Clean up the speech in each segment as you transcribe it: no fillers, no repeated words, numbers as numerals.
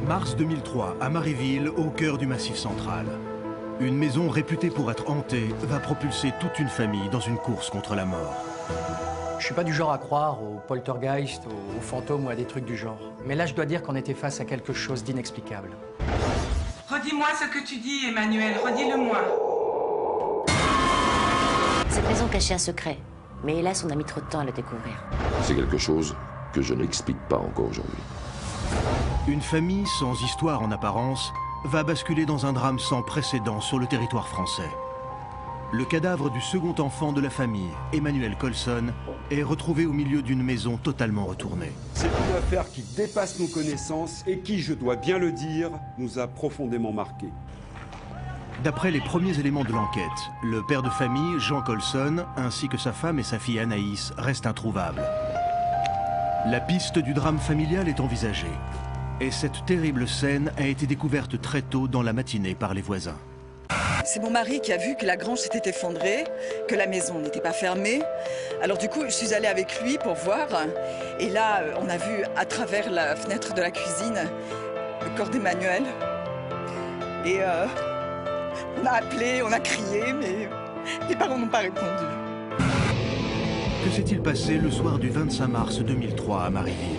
Mars 2003, à Marieville, au cœur du Massif central. Une maison réputée pour être hantée va propulser toute une famille dans une course contre la mort. Je suis pas du genre à croire aux poltergeists, aux fantômes ou à des trucs du genre. Mais là, je dois dire qu'on était face à quelque chose d'inexplicable. Redis-moi ce que tu dis, Emmanuel, redis-le-moi. Cette maison cachait un secret, mais hélas, on a mis trop de temps à le découvrir. C'est quelque chose que je n'explique pas encore aujourd'hui. Une famille sans histoire en apparence va basculer dans un drame sans précédent sur le territoire français. Le cadavre du second enfant de la famille, Emmanuel Colson, est retrouvé au milieu d'une maison totalement retournée. C'est une affaire qui dépasse nos connaissances et qui, je dois bien le dire, nous a profondément marqués. D'après les premiers éléments de l'enquête, le père de famille, Jean Colson, ainsi que sa femme et sa fille Anaïs, restent introuvables. La piste du drame familial est envisagée. Et cette terrible scène a été découverte très tôt dans la matinée par les voisins. C'est mon mari qui a vu que la grange s'était effondrée, que la maison n'était pas fermée. Alors du coup, je suis allée avec lui pour voir. Et là, on a vu à travers la fenêtre de la cuisine le corps d'Emmanuel. Et on a appelé, on a crié, mais les parents n'ont pas répondu. Que s'est-il passé le soir du 25 mars 2003 à Marieville?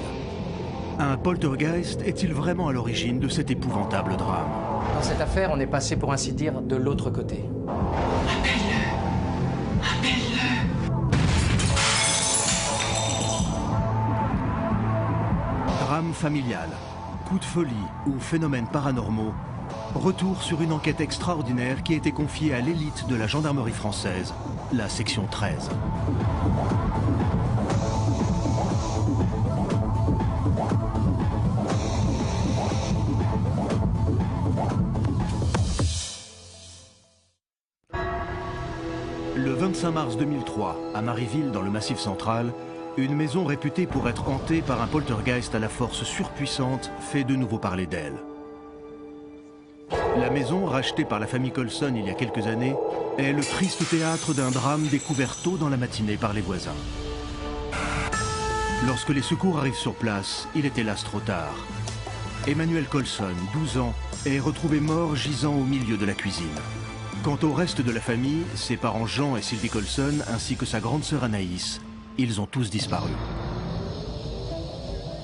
Un poltergeist est-il vraiment à l'origine de cet épouvantable drame? Dans cette affaire, on est passé, pour ainsi dire, de l'autre côté. Appelle-le. Drame familial, coup de folie ou phénomènes paranormaux, retour sur une enquête extraordinaire qui a été confiée à l'élite de la gendarmerie française, la section 13. Le 25 mars 2003, à Marieville, dans le Massif central, une maison réputée pour être hantée par un poltergeist à la force surpuissante fait de nouveau parler d'elle. La maison, rachetée par la famille Colson il y a quelques années, est le triste théâtre d'un drame découvert tôt dans la matinée par les voisins. Lorsque les secours arrivent sur place, il est hélas trop tard. Emmanuel Colson, 12 ans, est retrouvé mort gisant au milieu de la cuisine. Quant au reste de la famille, ses parents Jean et Sylvie Colson, ainsi que sa grande sœur Anaïs, ils ont tous disparu.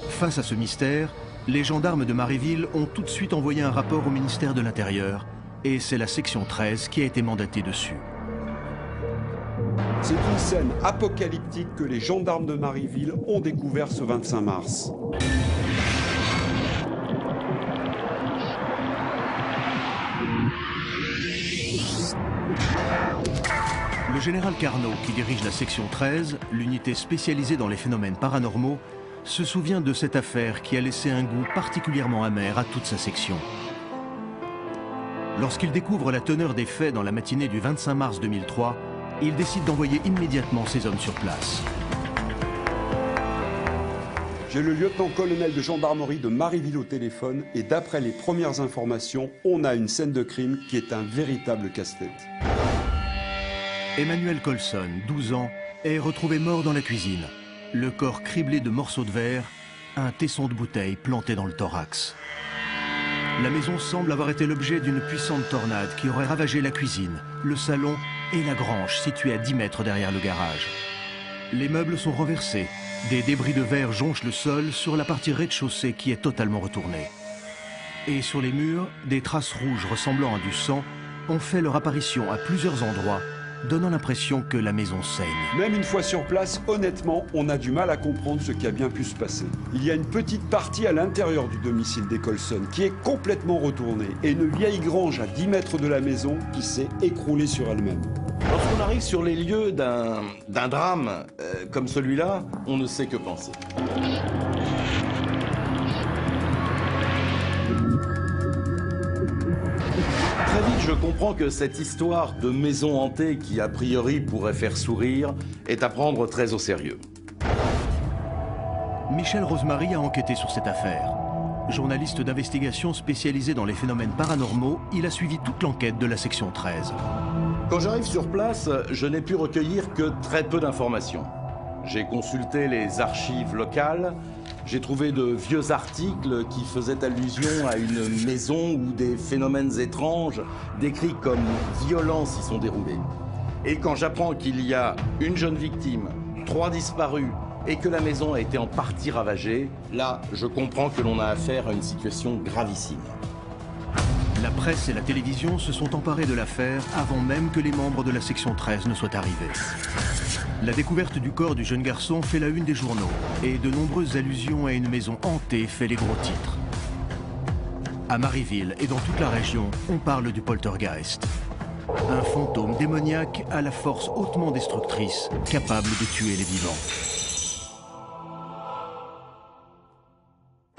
Face à ce mystère, les gendarmes de Marieville ont tout de suite envoyé un rapport au ministère de l'Intérieur, et c'est la section 13 qui a été mandatée dessus. C'est une scène apocalyptique que les gendarmes de Marieville ont découvert ce 25 mars. Le général Carnot, qui dirige la section 13, l'unité spécialisée dans les phénomènes paranormaux, se souvient de cette affaire qui a laissé un goût particulièrement amer à toute sa section. Lorsqu'il découvre la teneur des faits dans la matinée du 25 mars 2003, il décide d'envoyer immédiatement ses hommes sur place. J'ai le lieutenant-colonel de gendarmerie de Marieville au téléphone et d'après les premières informations, on a une scène de crime qui est un véritable casse-tête. Emmanuel Colson, 12 ans, est retrouvé mort dans la cuisine. Le corps criblé de morceaux de verre, un tesson de bouteille planté dans le thorax. La maison semble avoir été l'objet d'une puissante tornade qui aurait ravagé la cuisine, le salon et la grange située à 10 mètres derrière le garage. Les meubles sont renversés. Des débris de verre jonchent le sol sur la partie rez-de-chaussée qui est totalement retournée. Et sur les murs, des traces rouges ressemblant à du sang ont fait leur apparition à plusieurs endroits, donnant l'impression que la maison saigne. Même une fois sur place, honnêtement, on a du mal à comprendre ce qui a bien pu se passer. Il y a une petite partie à l'intérieur du domicile des Colson qui est complètement retournée et une vieille grange à 10 mètres de la maison qui s'est écroulée sur elle-même. Lorsqu'on arrive sur les lieux d'un drame comme celui-là, on ne sait que penser. Très vite, je comprends que cette histoire de maison hantée qui, a priori, pourrait faire sourire, est à prendre très au sérieux. Michel Rosemary a enquêté sur cette affaire. Journaliste d'investigation spécialisé dans les phénomènes paranormaux, il a suivi toute l'enquête de la section 13. Quand j'arrive sur place, je n'ai pu recueillir que très peu d'informations. J'ai consulté les archives locales, J'ai trouvé de vieux articles qui faisaient allusion à une maison où des phénomènes étranges, décrits comme violents, s'y sont déroulés. Et quand j'apprends qu'il y a une jeune victime, 3 disparus, et que la maison a été en partie ravagée, là, je comprends que l'on a affaire à une situation gravissime. La presse et la télévision se sont emparés de l'affaire avant même que les membres de la section 13 ne soient arrivés. La découverte du corps du jeune garçon fait la une des journaux et de nombreuses allusions à une maison hantée fait les gros titres. À Marieville et dans toute la région, on parle du poltergeist. Un fantôme démoniaque à la force hautement destructrice, capable de tuer les vivants.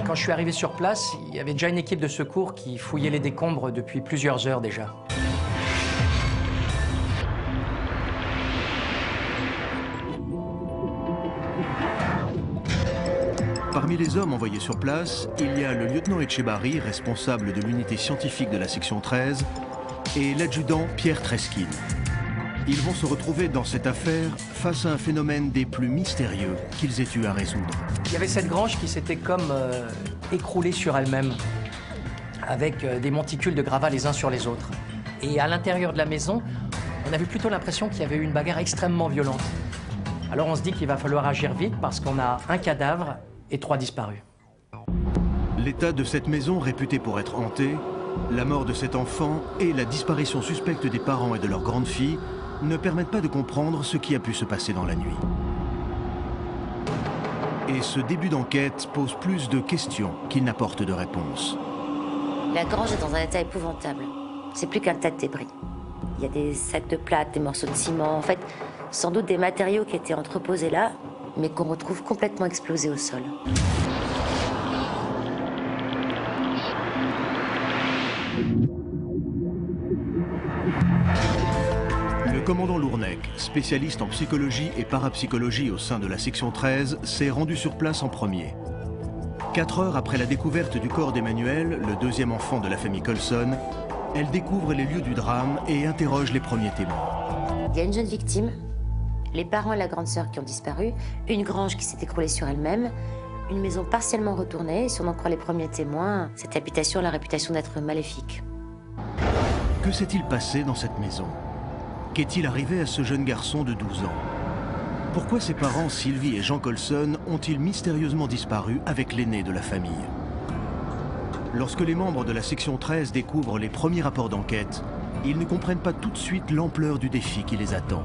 Quand je suis arrivé sur place, il y avait déjà une équipe de secours qui fouillait les décombres depuis plusieurs heures déjà. Parmi les hommes envoyés sur place, il y a le lieutenant Etchebarri, responsable de l'unité scientifique de la section 13, et l'adjudant Pierre Treskin. Ils vont se retrouver dans cette affaire face à un phénomène des plus mystérieux qu'ils aient eu à résoudre. Il y avait cette grange qui s'était comme écroulée sur elle-même, avec des monticules de gravats les uns sur les autres. Et à l'intérieur de la maison, on avait plutôt l'impression qu'il y avait eu une bagarre extrêmement violente. Alors on se dit qu'il va falloir agir vite parce qu'on a un cadavre et 3 disparus. L'état de cette maison réputée pour être hantée, la mort de cet enfant et la disparition suspecte des parents et de leur grande fille ne permettent pas de comprendre ce qui a pu se passer dans la nuit. Et ce début d'enquête pose plus de questions qu'il n'apporte de réponses. La grange est dans un état épouvantable. C'est plus qu'un tas de débris. Il y a des sacs de plâtre, des morceaux de ciment, en fait, sans doute des matériaux qui étaient entreposés là, mais qu'on retrouve complètement explosés au sol. Le commandant Lournec, spécialiste en psychologie et parapsychologie au sein de la section 13, s'est rendu sur place en premier. 4 heures après la découverte du corps d'Emmanuel, le 2e enfant de la famille Colson, elle découvre les lieux du drame et interroge les premiers témoins. Il y a une jeune victime, les parents et la grande sœur qui ont disparu, une grange qui s'est écroulée sur elle-même, une maison partiellement retournée, et si on en croit les premiers témoins, cette habitation a la réputation d'être maléfique. Que s'est-il passé dans cette maison? Qu'est-il arrivé à ce jeune garçon de 12 ans? Pourquoi ses parents, Sylvie et Jean Colson, ont-ils mystérieusement disparu avec l'aîné de la famille? Lorsque les membres de la section 13 découvrent les premiers rapports d'enquête, ils ne comprennent pas tout de suite l'ampleur du défi qui les attend.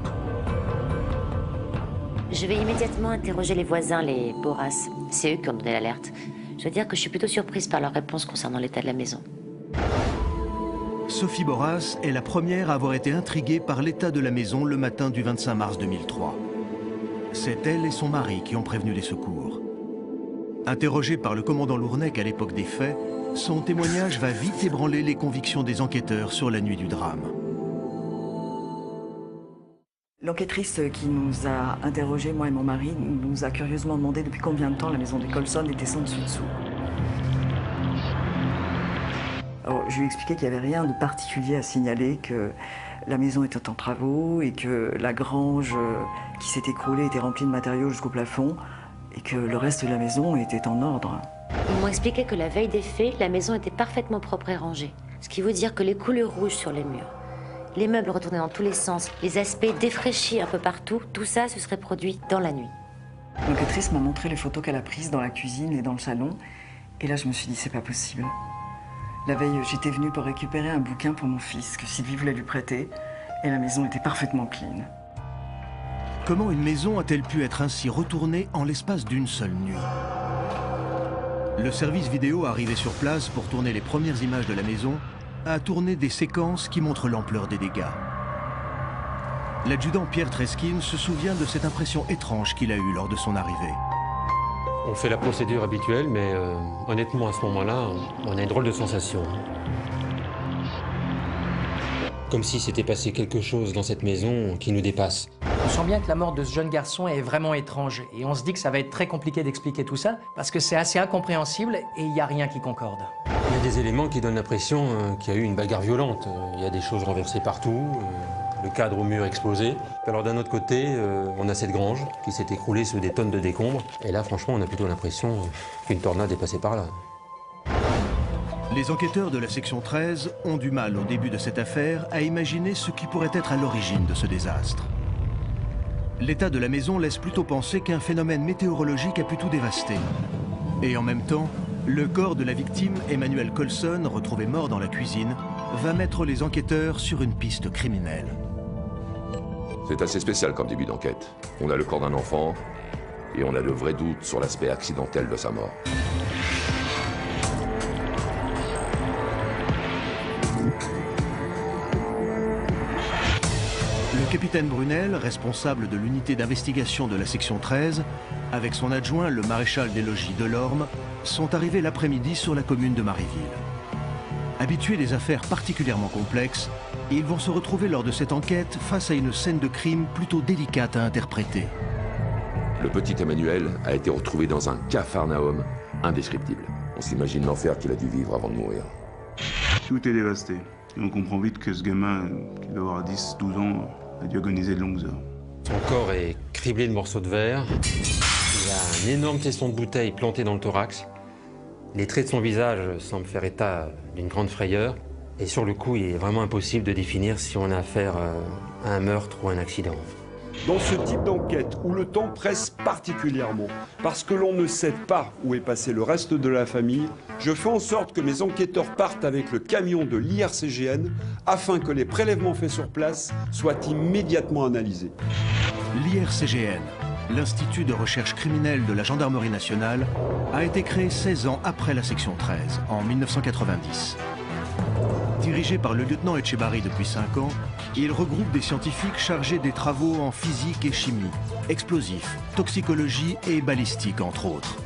Je vais immédiatement interroger les voisins, les Boras. C'est eux qui ont donné l'alerte. Je veux dire que je suis plutôt surprise par leurs réponses concernant l'état de la maison. Sophie Boras est la première à avoir été intriguée par l'état de la maison le matin du 25 mars 2003. C'est elle et son mari qui ont prévenu les secours. Interrogée par le commandant Lournec à l'époque des faits, son témoignage va vite ébranler les convictions des enquêteurs sur la nuit du drame. L'enquêtrice qui nous a interrogés, moi et mon mari, nous a curieusement demandé depuis combien de temps la maison des Colson était sans dessus-dessous. Alors, je lui ai expliqué qu'il n'y avait rien de particulier à signaler, que la maison était en travaux et que la grange qui s'est écroulée était remplie de matériaux jusqu'au plafond et que le reste de la maison était en ordre. Ils m'ont expliqué que la veille des faits, la maison était parfaitement propre et rangée. Ce qui veut dire que les couleurs rouges sur les murs, les meubles retournés dans tous les sens, les aspects défraîchis un peu partout, tout ça se serait produit dans la nuit. L'enquêtrice m'a montré les photos qu'elle a prises dans la cuisine et dans le salon. Et là, je me suis dit, c'est pas possible. La veille, j'étais venue pour récupérer un bouquin pour mon fils que Sylvie voulait lui prêter. Et la maison était parfaitement clean. Comment une maison a-t-elle pu être ainsi retournée en l'espace d'une seule nuit? Le service vidéo arrivé sur place pour tourner les premières images de la maison a tourné des séquences qui montrent l'ampleur des dégâts. L'adjudant Pierre Treskin se souvient de cette impression étrange qu'il a eue lors de son arrivée. On fait la procédure habituelle, mais honnêtement, à ce moment-là, on a une drôle de sensation. Comme si s'était passé quelque chose dans cette maison qui nous dépasse. On sent bien que la mort de ce jeune garçon est vraiment étrange. Et on se dit que ça va être très compliqué d'expliquer tout ça, parce que c'est assez incompréhensible et il n'y a rien qui concorde. Il y a des éléments qui donnent l'impression qu'il y a eu une bagarre violente. Il y a des choses renversées partout. le cadre au mur explosé. Alors d'un autre côté, on a cette grange qui s'est écroulée sous des tonnes de décombres. Et là, franchement, on a plutôt l'impression qu'une tornade est passée par là. Les enquêteurs de la section 13 ont du mal au début de cette affaire à imaginer ce qui pourrait être à l'origine de ce désastre. L'état de la maison laisse plutôt penser qu'un phénomène météorologique a pu tout dévaster. Et en même temps, le corps de la victime, Emmanuel Colson, retrouvé mort dans la cuisine, va mettre les enquêteurs sur une piste criminelle. C'est assez spécial comme début d'enquête. On a le corps d'un enfant et on a de vrais doutes sur l'aspect accidentel de sa mort. Le capitaine Brunel, responsable de l'unité d'investigation de la section 13, avec son adjoint, le maréchal des logis Delorme, sont arrivés l'après-midi sur la commune de Marieville. Habitués des affaires particulièrement complexes, ils vont se retrouver lors de cette enquête face à une scène de crime plutôt délicate à interpréter. Le petit Emmanuel a été retrouvé dans un capharnaüm indescriptible. On s'imagine l'enfer qu'il a dû vivre avant de mourir. Tout est dévasté. Et on comprend vite que ce gamin, qui doit avoir 10-12 ans, a dû agoniser de longues heures. Son corps est criblé de morceaux de verre. Il a un énorme tesson de bouteille planté dans le thorax. Les traits de son visage semblent faire état d'une grande frayeur. Et sur le coup, il est vraiment impossible de définir si on a affaire à un meurtre ou un accident. Dans ce type d'enquête où le temps presse particulièrement, parce que l'on ne sait pas où est passé le reste de la famille, je fais en sorte que mes enquêteurs partent avec le camion de l'IRCGN afin que les prélèvements faits sur place soient immédiatement analysés. L'IRCGN, l'Institut de recherche criminelle de la Gendarmerie nationale, a été créé 16 ans après la section 13, en 1990. Dirigé par le lieutenant Etchebarri depuis 5 ans, il regroupe des scientifiques chargés des travaux en physique et chimie, explosifs, toxicologie et balistique entre autres.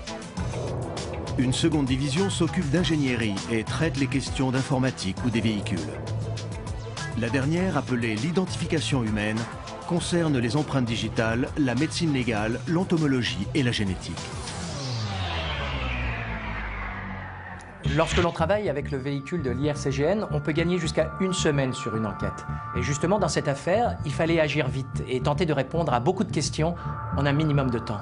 Une seconde division s'occupe d'ingénierie et traite les questions d'informatique ou des véhicules. La dernière, appelée l'identification humaine, concerne les empreintes digitales, la médecine légale, l'entomologie et la génétique. Lorsque l'on travaille avec le véhicule de l'IRCGN, on peut gagner jusqu'à 1 semaine sur une enquête. Et justement, dans cette affaire, il fallait agir vite et tenter de répondre à beaucoup de questions en un minimum de temps.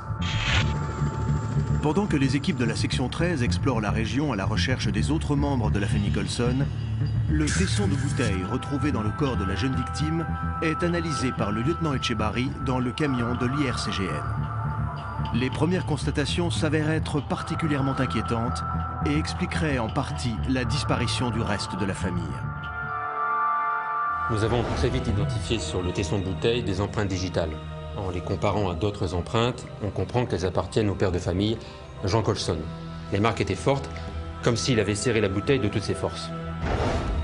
Pendant que les équipes de la section 13 explorent la région à la recherche des autres membres de la famille Colson, le tesson de bouteille retrouvé dans le corps de la jeune victime est analysé par le lieutenant Etchebarri dans le camion de l'IRCGN. Les premières constatations s'avèrent être particulièrement inquiétantes et expliqueraient en partie la disparition du reste de la famille. Nous avons très vite identifié sur le tesson de bouteille des empreintes digitales. En les comparant à d'autres empreintes, on comprend qu'elles appartiennent au père de famille, Jean Colson. Les marques étaient fortes, comme s'il avait serré la bouteille de toutes ses forces.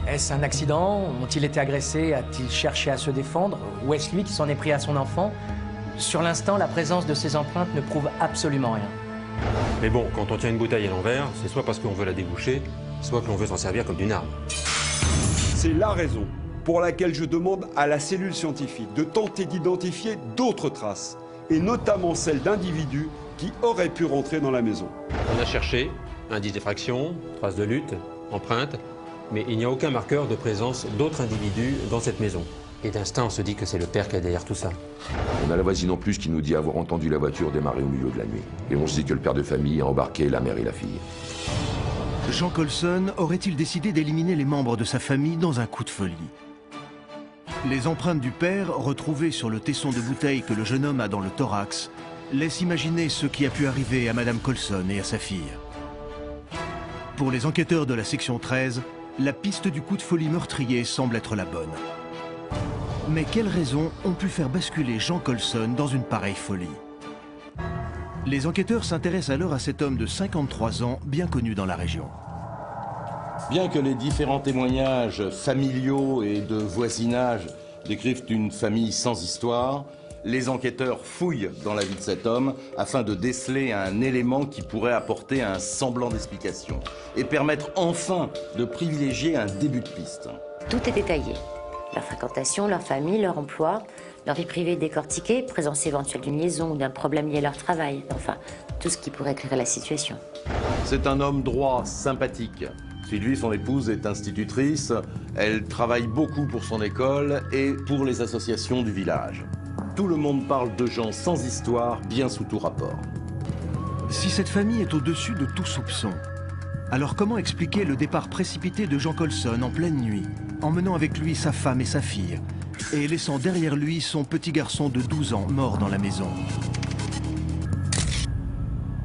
Est-ce un accident? Ont-ils été agressés? A-t-il cherché à se défendre? Ou est-ce lui qui s'en est pris à son enfant? Sur l'instant, la présence de ces empreintes ne prouve absolument rien. Mais bon, quand on tient une bouteille à l'envers, c'est soit parce qu'on veut la déboucher, soit que l'on veut s'en servir comme d'une arme. C'est la raison pour laquelle je demande à la cellule scientifique de tenter d'identifier d'autres traces, et notamment celles d'individus qui auraient pu rentrer dans la maison. On a cherché, indice d'effraction, traces de lutte, empreintes, mais il n'y a aucun marqueur de présence d'autres individus dans cette maison. Et d'instinct, on se dit que c'est le père qui est derrière tout ça. On a la voisine en plus qui nous dit avoir entendu la voiture démarrer au milieu de la nuit. Et on se dit que le père de famille a embarqué la mère et la fille. Jean Colson aurait-il décidé d'éliminer les membres de sa famille dans un coup de folie? Les empreintes du père, retrouvées sur le tesson de bouteille que le jeune homme a dans le thorax, laissent imaginer ce qui a pu arriver à Madame Colson et à sa fille. Pour les enquêteurs de la section 13, la piste du coup de folie meurtrier semble être la bonne. Mais quelles raisons ont pu faire basculer Jean Colson dans une pareille folie? Les enquêteurs s'intéressent alors à cet homme de 53 ans, bien connu dans la région. Bien que les différents témoignages familiaux et de voisinage décrivent une famille sans histoire, les enquêteurs fouillent dans la vie de cet homme afin de déceler un élément qui pourrait apporter un semblant d'explication et permettre enfin de privilégier un début de piste. Tout est détaillé. Leur fréquentation, leur famille, leur emploi, leur vie privée décortiquée, présence éventuelle d'une liaison ou d'un problème lié à leur travail. Enfin, tout ce qui pourrait éclairer la situation. C'est un homme droit, sympathique. Sylvie, son épouse, est institutrice. Elle travaille beaucoup pour son école et pour les associations du village. Tout le monde parle de gens sans histoire, bien sous tout rapport. Si cette famille est au-dessus de tout soupçon, alors comment expliquer le départ précipité de Jean Colson en pleine nuit, emmenant avec lui sa femme et sa fille, et laissant derrière lui son petit garçon de 12 ans mort dans la maison?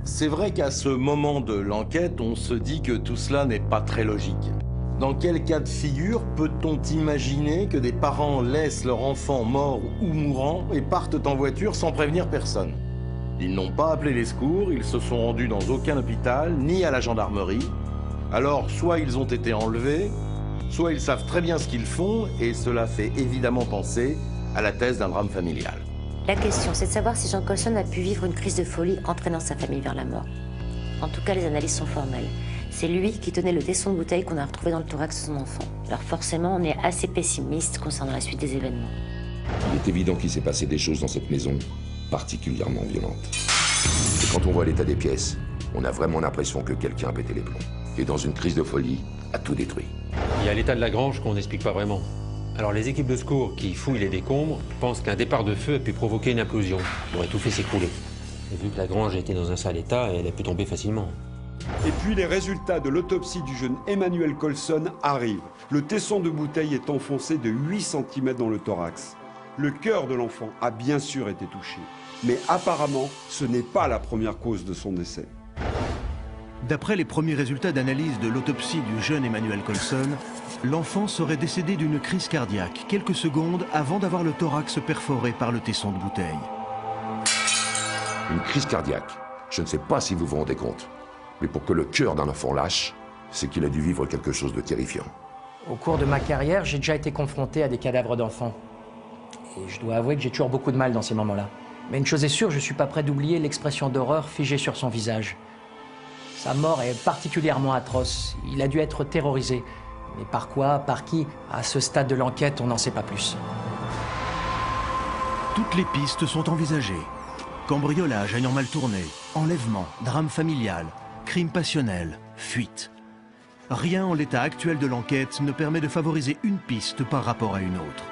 C'est vrai qu'à ce moment de l'enquête, on se dit que tout cela n'est pas très logique. Dans quel cas de figure peut-on imaginer que des parents laissent leur enfant mort ou mourant et partent en voiture sans prévenir personne? Ils n'ont pas appelé les secours, ils se sont rendus dans aucun hôpital, ni à la gendarmerie. Alors, soit ils ont été enlevés, soit ils savent très bien ce qu'ils font, et cela fait évidemment penser à la thèse d'un drame familial. La question, c'est de savoir si Jean Colson a pu vivre une crise de folie entraînant sa famille vers la mort. En tout cas, les analyses sont formelles. C'est lui qui tenait le tesson de bouteille qu'on a retrouvé dans le thorax de son enfant. Alors forcément, on est assez pessimiste concernant la suite des événements. Il est évident qu'il s'est passé des choses dans cette maison particulièrement violentes. Et quand on voit l'état des pièces, on a vraiment l'impression que quelqu'un a pété les plombs. Et dans une crise de folie, a tout détruit. Il y a l'état de la grange qu'on n'explique pas vraiment. Alors les équipes de secours qui fouillent les décombres pensent qu'un départ de feu a pu provoquer une implosion pour tout fait s'écrouler. Et vu que la grange était dans un sale état, elle a pu tomber facilement. Et puis les résultats de l'autopsie du jeune Emmanuel Colson arrivent. Le tesson de bouteille est enfoncé de 8 cm dans le thorax. Le cœur de l'enfant a bien sûr été touché. Mais apparemment, ce n'est pas la première cause de son décès. D'après les premiers résultats d'analyse de l'autopsie du jeune Emmanuel Colson, l'enfant serait décédé d'une crise cardiaque quelques secondes avant d'avoir le thorax perforé par le tesson de bouteille. Une crise cardiaque. Je ne sais pas si vous vous rendez compte. Mais pour que le cœur d'un enfant lâche, c'est qu'il a dû vivre quelque chose de terrifiant. Au cours de ma carrière, j'ai déjà été confronté à des cadavres d'enfants. Et je dois avouer que j'ai toujours beaucoup de mal dans ces moments-là. Mais une chose est sûre, je ne suis pas prêt d'oublier l'expression d'horreur figée sur son visage. Sa mort est particulièrement atroce. Il a dû être terrorisé. Mais par quoi, par qui? À ce stade de l'enquête, on n'en sait pas plus. Toutes les pistes sont envisagées. Cambriolage ayant mal tourné, enlèvement, drame familial, crime passionnel, fuite. Rien en l'état actuel de l'enquête ne permet de favoriser une piste par rapport à une autre.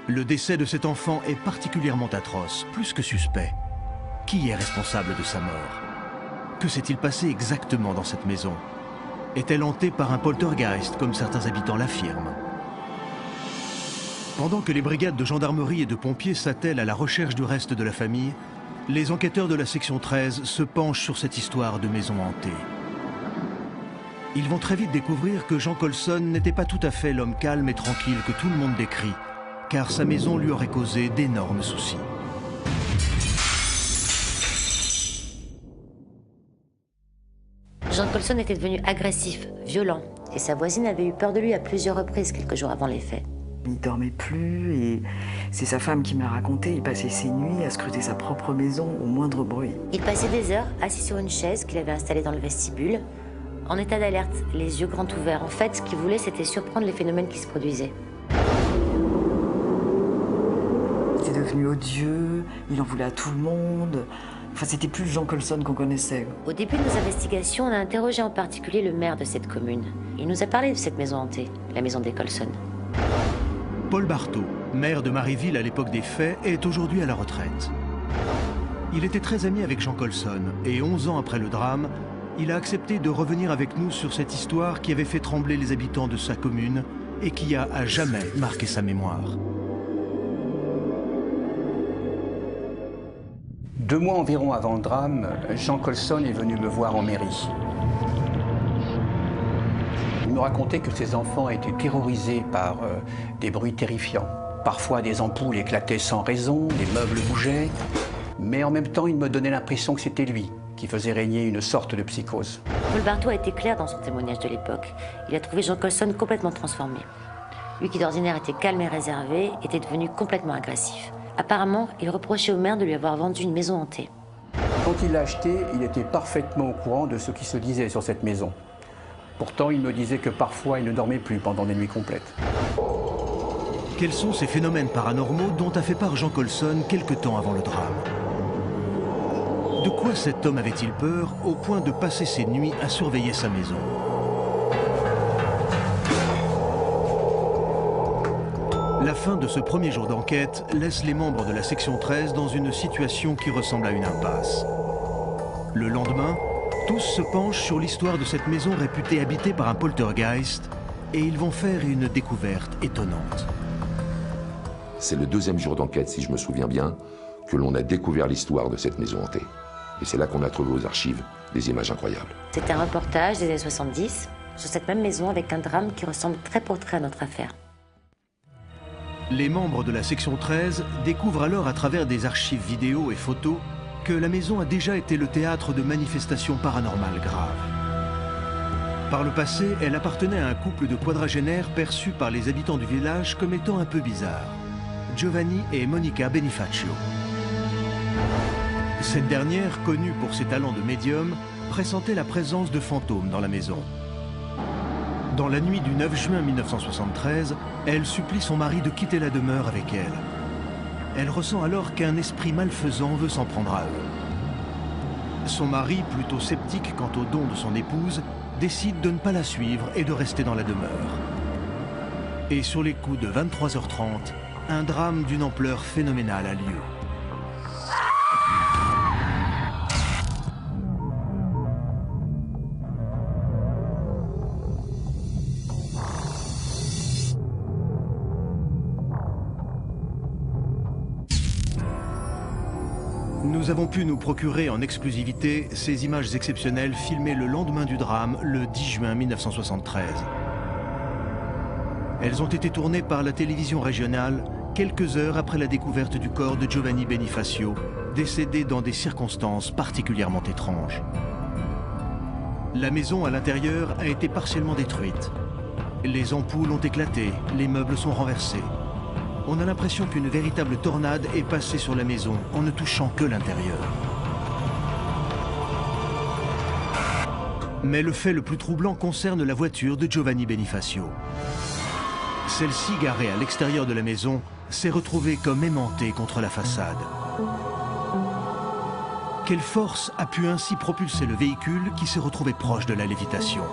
Le décès de cet enfant est particulièrement atroce, plus que suspect. Qui est responsable de sa mort? Que s'est-il passé exactement dans cette maison? Est-elle hantée par un poltergeist, comme certains habitants l'affirment? Pendant que les brigades de gendarmerie et de pompiers s'attellent à la recherche du reste de la famille, les enquêteurs de la section 13 se penchent sur cette histoire de maison hantée. Ils vont très vite découvrir que Jean Colson n'était pas tout à fait l'homme calme et tranquille que tout le monde décrit, car sa maison lui aurait causé d'énormes soucis. Jean Colson était devenu agressif, violent, et sa voisine avait eu peur de lui à plusieurs reprises quelques jours avant les faits. Il ne dormait plus et c'est sa femme qui me l'a raconté. Il passait ses nuits à scruter sa propre maison au moindre bruit. Il passait des heures assis sur une chaise qu'il avait installée dans le vestibule, en état d'alerte, les yeux grands ouverts. En fait, ce qu'il voulait, c'était surprendre les phénomènes qui se produisaient. Il était devenu odieux, il en voulait à tout le monde. Enfin, c'était plus le Jean Colson qu'on connaissait. Au début de nos investigations, on a interrogé en particulier le maire de cette commune. Il nous a parlé de cette maison hantée, la maison des Colson. Paul Barthaud, maire de Marieville à l'époque des faits, est aujourd'hui à la retraite. Il était très ami avec Jean Colson et 11 ans après le drame, il a accepté de revenir avec nous sur cette histoire qui avait fait trembler les habitants de sa commune et qui a à jamais marqué sa mémoire. 2 mois environ avant le drame, Jean Colson est venu me voir en mairie. Il me racontait que ses enfants étaient terrorisés par des bruits terrifiants. Parfois, des ampoules éclataient sans raison, des meubles bougeaient. Mais en même temps, il me donnait l'impression que c'était lui qui faisait régner une sorte de psychose. Paul Barthaud a été clair dans son témoignage de l'époque. Il a trouvé Jean Colson complètement transformé. Lui qui d'ordinaire était calme et réservé, était devenu complètement agressif. Apparemment, il reprochait au maire de lui avoir vendu une maison hantée. Quand il l'a achetée, il était parfaitement au courant de ce qui se disait sur cette maison. Pourtant, il me disait que parfois, il ne dormait plus pendant des nuits complètes. Quels sont ces phénomènes paranormaux dont a fait part Jean Colson quelque temps avant le drame? De quoi cet homme avait-il peur au point de passer ses nuits à surveiller sa maison? La fin de ce premier jour d'enquête laisse les membres de la section 13 dans une situation qui ressemble à une impasse. Le lendemain, tous se penchent sur l'histoire de cette maison réputée habitée par un poltergeist et ils vont faire une découverte étonnante. C'est le deuxième jour d'enquête, si je me souviens bien, que l'on a découvert l'histoire de cette maison hantée. Et c'est là qu'on a trouvé aux archives des images incroyables. C'était un reportage des années 70 sur cette même maison avec un drame qui ressemble trait pour trait à notre affaire. Les membres de la section 13 découvrent alors à travers des archives vidéo et photos que la maison a déjà été le théâtre de manifestations paranormales graves. Par le passé, elle appartenait à un couple de quadragénaires perçus par les habitants du village comme étant un peu bizarres, Giovanni et Monica Benifacio. Cette dernière, connue pour ses talents de médium, pressentait la présence de fantômes dans la maison. Dans la nuit du 9 juin 1973, elle supplie son mari de quitter la demeure avec elle. Elle ressent alors qu'un esprit malfaisant veut s'en prendre à eux. Son mari, plutôt sceptique quant aux dons de son épouse, décide de ne pas la suivre et de rester dans la demeure. Et sur les coups de 23h30, un drame d'une ampleur phénoménale a lieu. Nous avons pu nous procurer en exclusivité ces images exceptionnelles filmées le lendemain du drame, le 10 juin 1973. Elles ont été tournées par la télévision régionale quelques heures après la découverte du corps de Giovanni Benifacio, décédé dans des circonstances particulièrement étranges. La maison à l'intérieur a été partiellement détruite. Les ampoules ont éclaté, les meubles sont renversés. On a l'impression qu'une véritable tornade est passée sur la maison en ne touchant que l'intérieur. Mais le fait le plus troublant concerne la voiture de Giovanni Benifacio. Celle-ci, garée à l'extérieur de la maison, s'est retrouvée comme aimantée contre la façade. Quelle force a pu ainsi propulser le véhicule qui s'est retrouvé proche de la lévitation?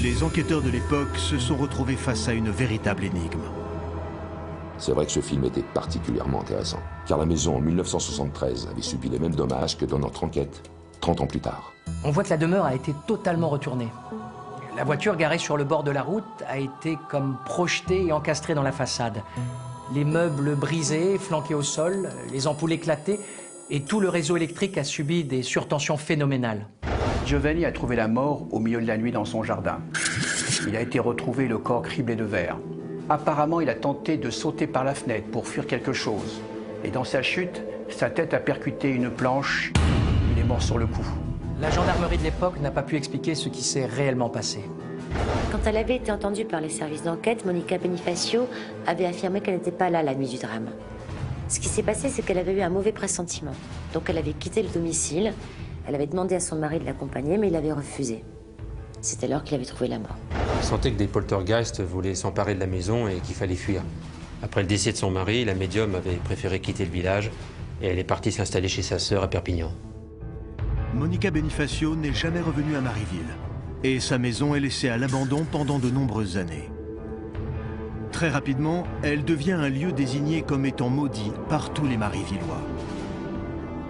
Les enquêteurs de l'époque se sont retrouvés face à une véritable énigme. C'est vrai que ce film était particulièrement intéressant, car la maison en 1973 avait subi les mêmes dommages que dans notre enquête, 30 ans plus tard. On voit que la demeure a été totalement retournée. La voiture garée sur le bord de la route a été comme projetée et encastrée dans la façade. Les meubles brisés, flanqués au sol, les ampoules éclatées, et tout le réseau électrique a subi des surtensions phénoménales. Giovanni a trouvé la mort au milieu de la nuit dans son jardin. Il a été retrouvé le corps criblé de verre. Apparemment, il a tenté de sauter par la fenêtre pour fuir quelque chose. Et dans sa chute, sa tête a percuté une planche. Il est mort sur le coup. La gendarmerie de l'époque n'a pas pu expliquer ce qui s'est réellement passé. Quand elle avait été entendue par les services d'enquête, Monica Benifacio avait affirmé qu'elle n'était pas là la nuit du drame. Ce qui s'est passé, c'est qu'elle avait eu un mauvais pressentiment. Donc elle avait quitté le domicile. Elle avait demandé à son mari de l'accompagner, mais il avait refusé. C'est alors qu'il avait trouvé la mort. Elle sentait que des poltergeists voulaient s'emparer de la maison et qu'il fallait fuir. Après le décès de son mari, la médium avait préféré quitter le village et elle est partie s'installer chez sa sœur à Perpignan. Monica Benifacio n'est jamais revenue à Marieville et sa maison est laissée à l'abandon pendant de nombreuses années. Très rapidement, elle devient un lieu désigné comme étant maudit par tous les Marivillois.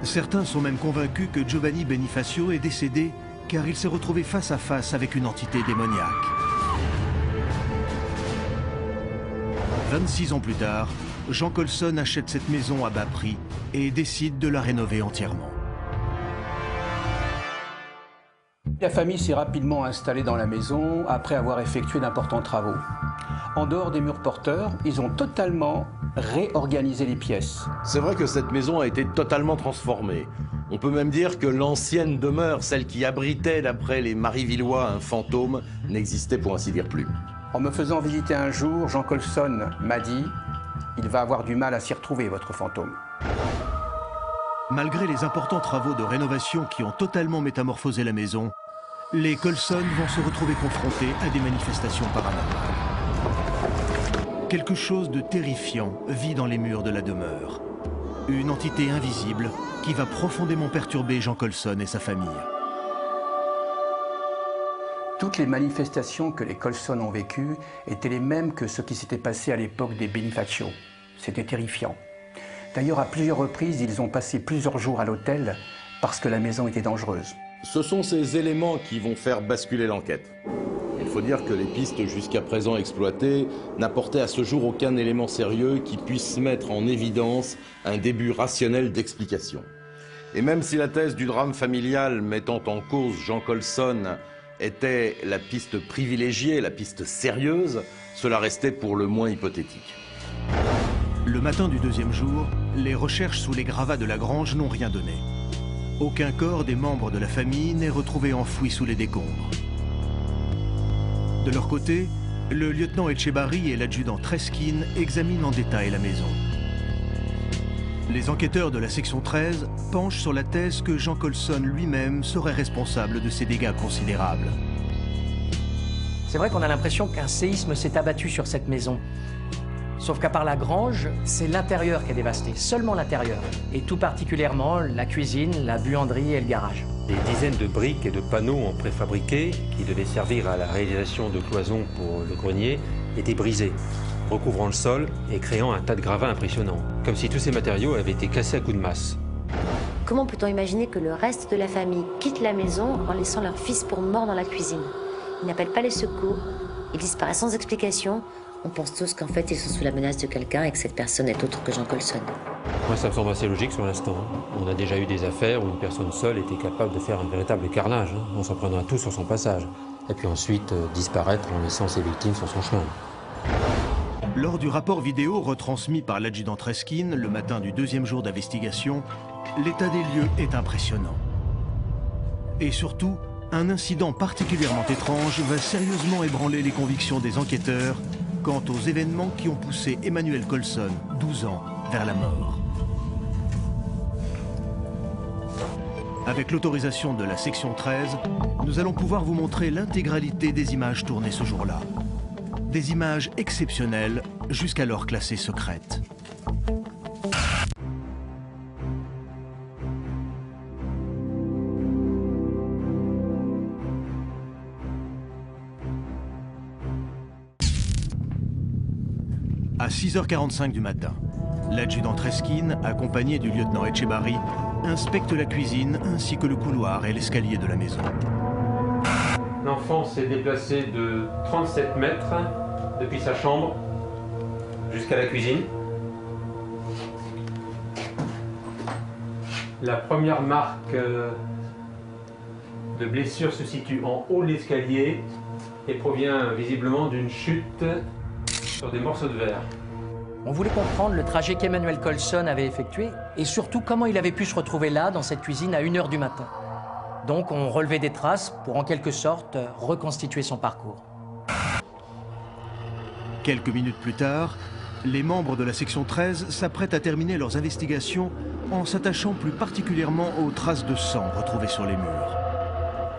Certains sont même convaincus que Giovanni Benifacio est décédé car il s'est retrouvé face à face avec une entité démoniaque. 26 ans plus tard, Jean Colson achète cette maison à bas prix et décide de la rénover entièrement. La famille s'est rapidement installée dans la maison après avoir effectué d'importants travaux. En dehors des murs porteurs, ils ont totalement réorganisé les pièces. C'est vrai que cette maison a été totalement transformée. On peut même dire que l'ancienne demeure, celle qui abritait, d'après les Marivillois, un fantôme, n'existait pour ainsi dire plus. En me faisant visiter un jour, Jean Colson m'a dit « Il va avoir du mal à s'y retrouver, votre fantôme ». Malgré les importants travaux de rénovation qui ont totalement métamorphosé la maison, les Colson vont se retrouver confrontés à des manifestations paranormales. Quelque chose de terrifiant vit dans les murs de la demeure. Une entité invisible qui va profondément perturber Jean Colson et sa famille. Toutes les manifestations que les Colson ont vécues étaient les mêmes que ce qui s'était passé à l'époque des Bonifacio. C'était terrifiant. D'ailleurs, à plusieurs reprises, ils ont passé plusieurs jours à l'hôtel parce que la maison était dangereuse. Ce sont ces éléments qui vont faire basculer l'enquête. Il faut dire que les pistes jusqu'à présent exploitées n'apportaient à ce jour aucun élément sérieux qui puisse mettre en évidence un début rationnel d'explication. Et même si la thèse du drame familial mettant en cause Jean Colson était la piste privilégiée, la piste sérieuse, cela restait pour le moins hypothétique. Le matin du deuxième jour, les recherches sous les gravats de la grange n'ont rien donné. Aucun corps des membres de la famille n'est retrouvé enfoui sous les décombres. De leur côté, le lieutenant Etchebarri et l'adjudant Treskin examinent en détail la maison. Les enquêteurs de la section 13 penchent sur la thèse que Jean Colson lui-même serait responsable de ces dégâts considérables. C'est vrai qu'on a l'impression qu'un séisme s'est abattu sur cette maison. Sauf qu'à part la grange, c'est l'intérieur qui est dévasté, seulement l'intérieur. Et tout particulièrement la cuisine, la buanderie et le garage. Des dizaines de briques et de panneaux en préfabriqué qui devaient servir à la réalisation de cloisons pour le grenier étaient brisés, recouvrant le sol et créant un tas de gravats impressionnants, comme si tous ces matériaux avaient été cassés à coups de masse. Comment peut-on imaginer que le reste de la famille quitte la maison en laissant leur fils pour mort dans la cuisine? Ils n'appellent pas les secours, ils disparaissent sans explication. On pense tous qu'en fait ils sont sous la menace de quelqu'un et que cette personne est autre que Jean Colson. Moi, ça me semble assez logique sur l'instant. On a déjà eu des affaires où une personne seule était capable de faire un véritable carnage, en s'en prenant à tout sur son passage. Et puis ensuite disparaître en laissant ses victimes sur son chemin. Lors du rapport vidéo retransmis par l'adjudant Treskin le matin du deuxième jour d'investigation, l'état des lieux est impressionnant. Et surtout, un incident particulièrement étrange va sérieusement ébranler les convictions des enquêteurs quant aux événements qui ont poussé Emmanuel Colson, 12 ans, vers la mort. Avec l'autorisation de la section 13, nous allons pouvoir vous montrer l'intégralité des images tournées ce jour-là. Des images exceptionnelles, jusqu'alors classées secrètes. À 6h45 du matin, l'adjudant Treskin, accompagné du lieutenant Etchebarri, inspecte la cuisine ainsi que le couloir et l'escalier de la maison. L'enfant s'est déplacé de 37 mètres depuis sa chambre jusqu'à la cuisine. La première marque de blessure se situe en haut de l'escalier et provient visiblement d'une chute sur des morceaux de verre. On voulait comprendre le trajet qu'Emmanuel Colson avait effectué et surtout comment il avait pu se retrouver là, dans cette cuisine, à 1h du matin. Donc on relevait des traces pour en quelque sorte reconstituer son parcours. Quelques minutes plus tard, les membres de la section 13 s'apprêtent à terminer leurs investigations en s'attachant plus particulièrement aux traces de sang retrouvées sur les murs.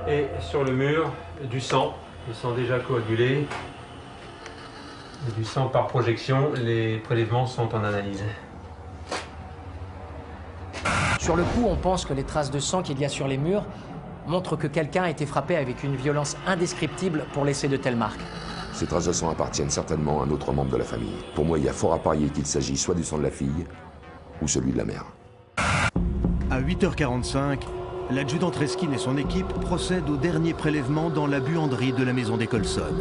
Et sur le mur, du sang déjà coagulé. Du sang par projection, les prélèvements sont en analyse. Sur le coup, on pense que les traces de sang qu'il y a sur les murs montrent que quelqu'un a été frappé avec une violence indescriptible pour laisser de telles marques. Ces traces de sang appartiennent certainement à un autre membre de la famille. Pour moi, il y a fort à parier qu'il s'agit soit du sang de la fille, ou celui de la mère. À 8h45, l'adjudant Treskin et son équipe procèdent au dernier prélèvement dans la buanderie de la maison des Colson.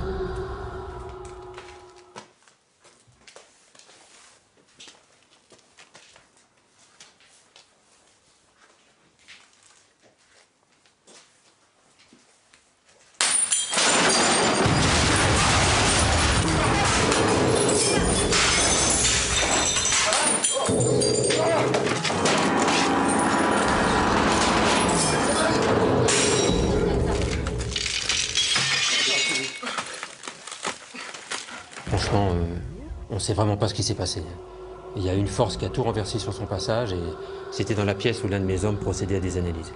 Franchement, on ne sait vraiment pas ce qui s'est passé. Il y a une force qui a tout renversé sur son passage et c'était dans la pièce où l'un de mes hommes procédait à des analyses.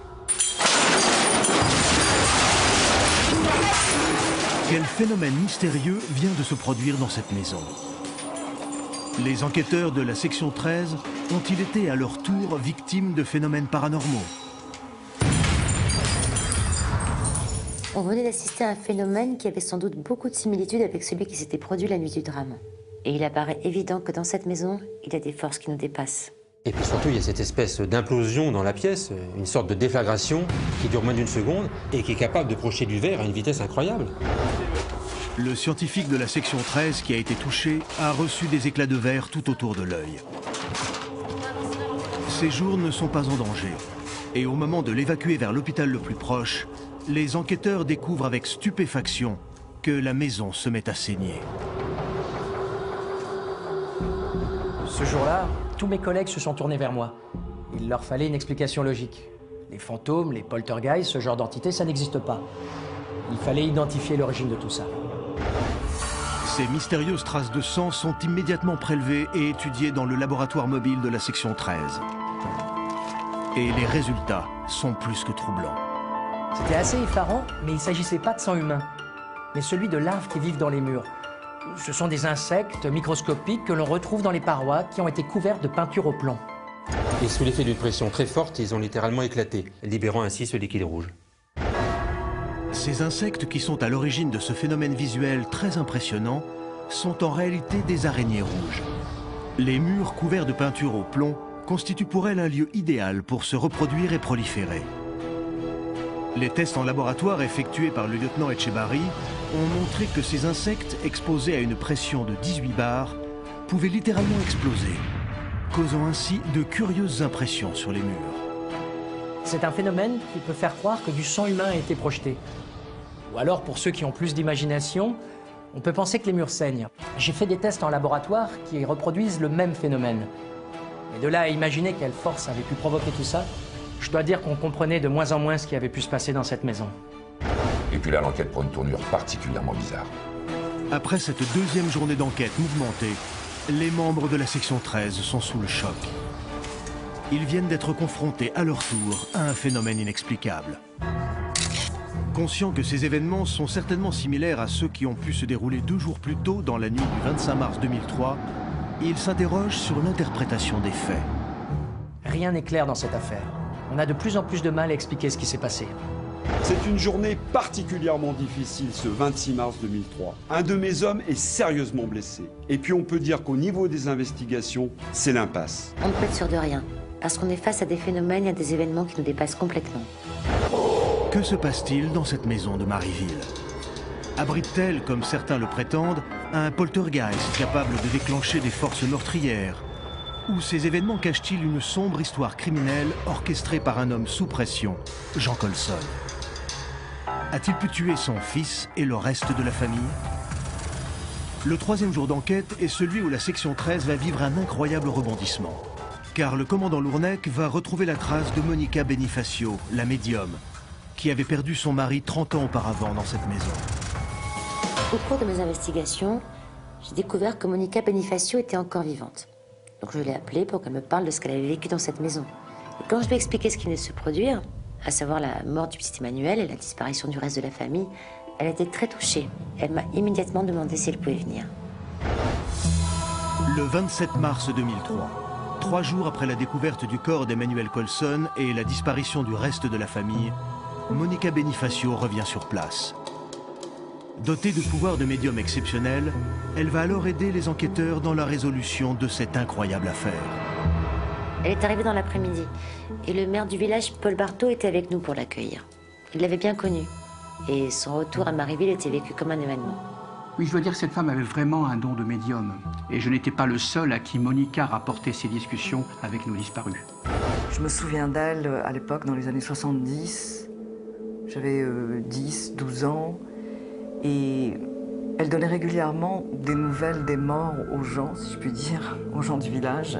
Quel phénomène mystérieux vient de se produire dans cette maison? Les enquêteurs de la section 13 ont-ils été à leur tour victimes de phénomènes paranormaux? On venait d'assister à un phénomène qui avait sans doute beaucoup de similitudes avec celui qui s'était produit la nuit du drame. Et il apparaît évident que dans cette maison, il y a des forces qui nous dépassent. Et puis surtout, il y a cette espèce d'implosion dans la pièce, une sorte de déflagration qui dure moins d'une seconde et qui est capable de projeter du verre à une vitesse incroyable. Le scientifique de la section 13 qui a été touché a reçu des éclats de verre tout autour de l'œil. Ses jours ne sont pas en danger. Et au moment de l'évacuer vers l'hôpital le plus proche, les enquêteurs découvrent avec stupéfaction que la maison se met à saigner. Ce jour-là, tous mes collègues se sont tournés vers moi. Il leur fallait une explication logique. Les fantômes, les poltergeists, ce genre d'entité, ça n'existe pas. Il fallait identifier l'origine de tout ça. Ces mystérieuses traces de sang sont immédiatement prélevées et étudiées dans le laboratoire mobile de la section 13. Et les résultats sont plus que troublants. C'était assez effarant, mais il ne s'agissait pas de sang humain, mais celui de larves qui vivent dans les murs. Ce sont des insectes microscopiques que l'on retrouve dans les parois qui ont été couvertes de peinture au plomb. Et sous l'effet d'une pression très forte, ils ont littéralement éclaté, libérant ainsi ce liquide rouge. Ces insectes qui sont à l'origine de ce phénomène visuel très impressionnant sont en réalité des araignées rouges. Les murs couverts de peinture au plomb constituent pour elles un lieu idéal pour se reproduire et proliférer. Les tests en laboratoire effectués par le lieutenant Etchebarri ont montré que ces insectes exposés à une pression de 18 bars pouvaient littéralement exploser, causant ainsi de curieuses impressions sur les murs. C'est un phénomène qui peut faire croire que du sang humain a été projeté. Ou alors, pour ceux qui ont plus d'imagination, on peut penser que les murs saignent. J'ai fait des tests en laboratoire qui reproduisent le même phénomène. Et de là à imaginer quelle force avait pu provoquer tout ça, je dois dire qu'on comprenait de moins en moins ce qui avait pu se passer dans cette maison. Et puis là, l'enquête prend une tournure particulièrement bizarre. Après cette deuxième journée d'enquête mouvementée, les membres de la section 13 sont sous le choc. Ils viennent d'être confrontés à leur tour à un phénomène inexplicable. Conscients que ces événements sont certainement similaires à ceux qui ont pu se dérouler 2 jours plus tôt dans la nuit du 25 mars 2003, ils s'interrogent sur l'interprétation des faits. Rien n'est clair dans cette affaire. On a de plus en plus de mal à expliquer ce qui s'est passé. C'est une journée particulièrement difficile ce 26 mars 2003. Un de mes hommes est sérieusement blessé. Et puis on peut dire qu'au niveau des investigations, c'est l'impasse. On ne peut être sûr de rien, parce qu'on est face à des phénomènes et à des événements qui nous dépassent complètement. Que se passe-t-il dans cette maison de Marieville? Abrite-t-elle, comme certains le prétendent, un poltergeist capable de déclencher des forces meurtrières? Ou ces événements cachent-ils une sombre histoire criminelle orchestrée par un homme sous pression, Jean Colson? A-t-il pu tuer son fils et le reste de la famille? Le 3e jour d'enquête est celui où la section 13 va vivre un incroyable rebondissement. Car le commandant Lourneck va retrouver la trace de Monica Benifacio, la médium, qui avait perdu son mari 30 ans auparavant dans cette maison. Au cours de mes investigations, j'ai découvert que Monica Benifacio était encore vivante. Donc je l'ai appelée pour qu'elle me parle de ce qu'elle avait vécu dans cette maison. Et quand je lui ai expliqué ce qui venait de se produire, à savoir la mort du petit Emmanuel et la disparition du reste de la famille, elle était très touchée. Elle m'a immédiatement demandé si elle pouvait venir. Le 27 mars 2003, 3 jours après la découverte du corps d'Emmanuel Colson et la disparition du reste de la famille, Monica Benifacio revient sur place. Dotée de pouvoirs de médium exceptionnels, elle va alors aider les enquêteurs dans la résolution de cette incroyable affaire. Elle est arrivée dans l'après-midi et le maire du village, Paul Barthaud, était avec nous pour l'accueillir. Il l'avait bien connue et son retour à Marieville était vécu comme un événement. Oui, je dois dire que cette femme avait vraiment un don de médium. Et je n'étais pas le seul à qui Monica rapportait ses discussions avec nos disparus. Je me souviens d'elle à l'époque, dans les années 70. J'avais 10, 12 ans. Et elle donnait régulièrement des nouvelles des morts aux gens, si je puis dire, aux gens du village.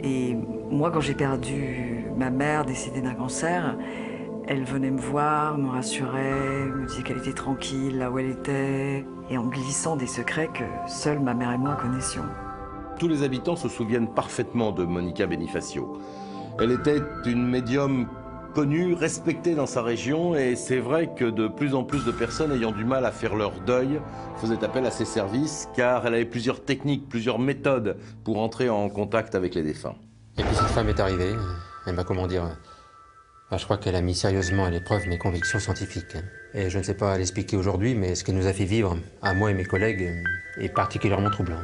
Et moi, quand j'ai perdu ma mère décédée d'un cancer, elle venait me voir, me rassurait, me disait qu'elle était tranquille là où elle était, et en me glissant des secrets que seuls ma mère et moi connaissions. Tous les habitants se souviennent parfaitement de Monica Benifacio. Elle était une médium connue, respectée dans sa région, et c'est vrai que de plus en plus de personnes ayant du mal à faire leur deuil faisaient appel à ses services, car elle avait plusieurs techniques, plusieurs méthodes pour entrer en contact avec les défunts. Et puis cette femme est arrivée, elle m'a, comment dire, Je crois qu'elle a mis sérieusement à l'épreuve mes convictions scientifiques. Et je ne sais pas l'expliquer aujourd'hui, mais ce qu'elle nous a fait vivre, à moi et mes collègues, est particulièrement troublant.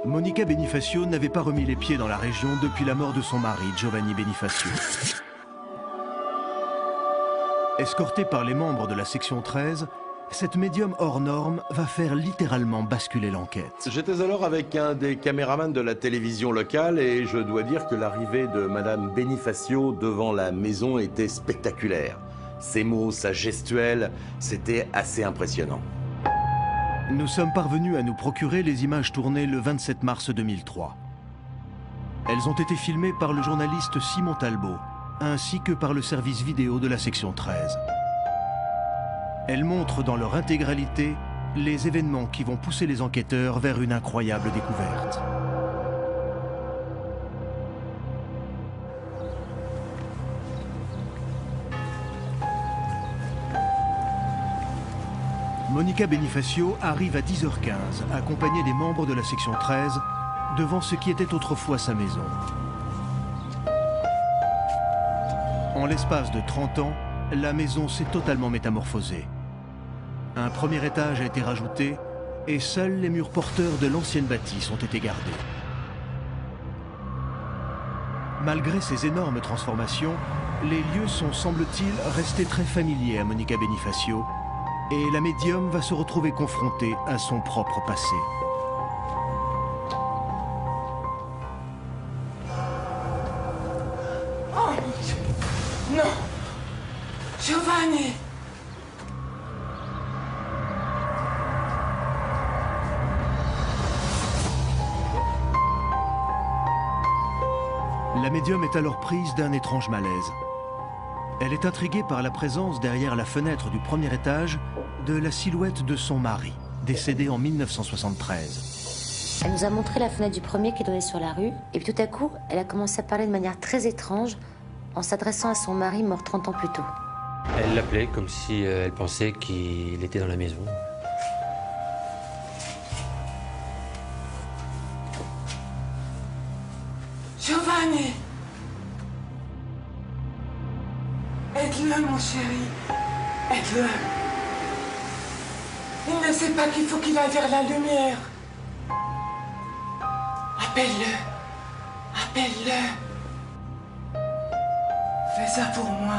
Monica Benifacio n'avait pas remis les pieds dans la région depuis la mort de son mari, Giovanni Benifacio. Escortée par les membres de la section 13, cette médium hors norme va faire littéralement basculer l'enquête. J'étais alors avec un des caméramans de la télévision locale et je dois dire que l'arrivée de Madame Benifacio devant la maison était spectaculaire. Ses mots, sa gestuelle, c'était assez impressionnant. Nous sommes parvenus à nous procurer les images tournées le 27 mars 2003. Elles ont été filmées par le journaliste Simon Talbot, ainsi que par le service vidéo de la section 13. Elles montrent dans leur intégralité les événements qui vont pousser les enquêteurs vers une incroyable découverte. Monica Benifacio arrive à 10h15, accompagnée des membres de la section 13, devant ce qui était autrefois sa maison. En l'espace de 30 ans, la maison s'est totalement métamorphosée. Un premier étage a été rajouté et seuls les murs porteurs de l'ancienne bâtisse ont été gardés. Malgré ces énormes transformations, les lieux sont, semble-t-il, restés très familiers à Monica Benifacio et la médium va se retrouver confrontée à son propre passé. Oh mon Dieu! Non! Giovanni! La médium est alors prise d'un étrange malaise. Elle est intriguée par la présence derrière la fenêtre du premier étage de la silhouette de son mari, décédé en 1973. Elle nous a montré la fenêtre du premier qui donnait sur la rue, et puis tout à coup, elle a commencé à parler de manière très étrange en s'adressant à son mari mort 30 ans plus tôt. Elle l'appelait comme si elle pensait qu'il était dans la maison. Giovanni! Aide-le, mon chéri. Aide-le. Il ne sait pas qu'il faut qu'il aille vers la lumière. Appelle-le. Appelle-le. Fais ça pour moi.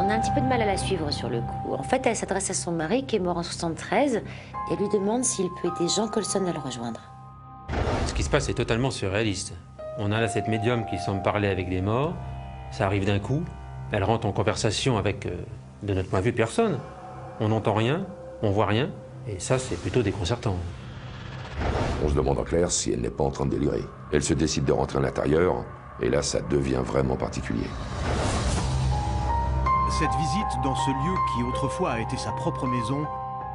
On a un petit peu de mal à la suivre sur le coup. En fait, elle s'adresse à son mari qui est mort en 73 et lui demande s'il peut aider Jean Colson à le rejoindre. Ce qui se passe est totalement surréaliste. On a là cette médium qui semble parler avec des morts, ça arrive d'un coup, elle rentre en conversation avec, de notre point de vue, personne. On n'entend rien, on voit rien, et ça c'est plutôt déconcertant. On se demande en clair si elle n'est pas en train de délirer. Elle se décide de rentrer à l'intérieur, et là ça devient vraiment particulier. Cette visite dans ce lieu qui autrefois a été sa propre maison